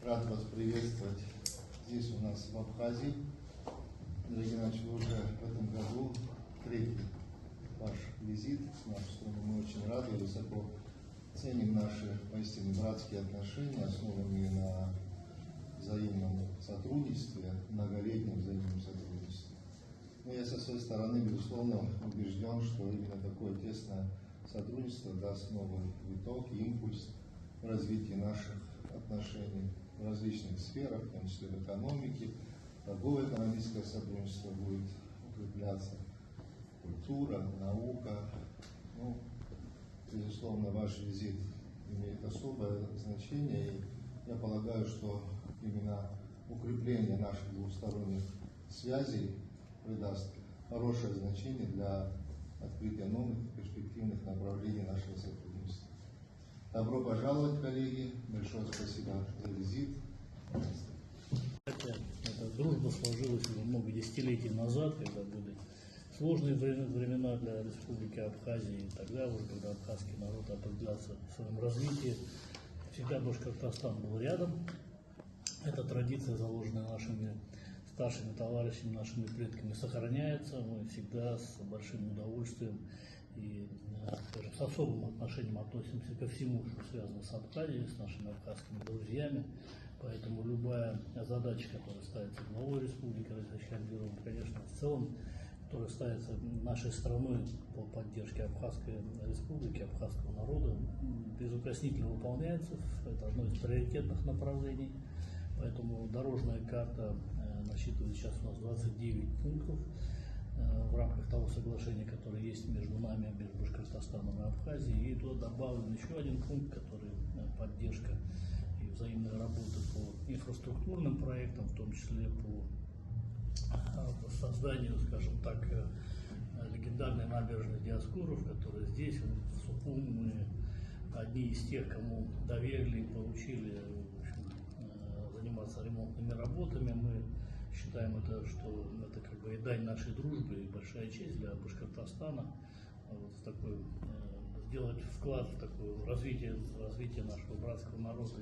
Рад вас приветствовать здесь у нас в Абхазии. Дорогие наши, уже в этом году третий ваш визит в нашу страну. Мы очень рады и высоко ценим наши поистине братские отношения, основанные на взаимном сотрудничестве, многолетнем взаимном сотрудничестве. Но я со своей стороны, безусловно, убежден, что именно такое тесное сотрудничество даст новый виток и импульс в развитии наших отношений в различных сферах, в том числе в экономике. Торгово-экономическое сотрудничество будет укрепляться, культура, наука. Ну, безусловно, ваш визит имеет особое значение, и я полагаю, что именно укрепление наших двусторонних связей придаст хорошее значение для открытия новых перспективных направлений нашего сотрудничества. Добро пожаловать, коллеги. Большое спасибо за визит. Эта дружба сложилась уже много десятилетий назад, когда были сложные времена для Республики Абхазия, и тогда уже, когда абхазский народ определялся в своем развитии, всегда Башкортостан был рядом. Эта традиция, заложенная нашими старшими товарищами, нашими предками, сохраняется. Мы всегда с большим удовольствием и, скажем, с особым отношением относимся ко всему, что связано с Абхазией, с нашими абхазскими друзьями. Поэтому любая задача, которая ставится главой Республики Российской, конечно, в целом, которая ставится нашей страной по поддержке Абхазской Республики, абхазского народа, безукоснительно выполняется. Это одно из приоритетных направлений. Поэтому дорожная карта насчитывает сейчас у нас 29 пунктов в рамках того соглашения, которое есть между нами, между Башкортостаном и Абхазией. И туда добавлен еще один пункт, который поддержка и взаимная работа по инфраструктурным проектам, в том числе по созданию, скажем так, легендарной набережной Диоскуров, которая здесь, в Сухум, мы одни из тех, кому доверили и поручили, в общем, заниматься ремонтными работами. Мы считаем что это как бы и дань нашей дружбы, и большая честь для Башкортостана вот, сделать вклад в такое развитие нашего братского народа.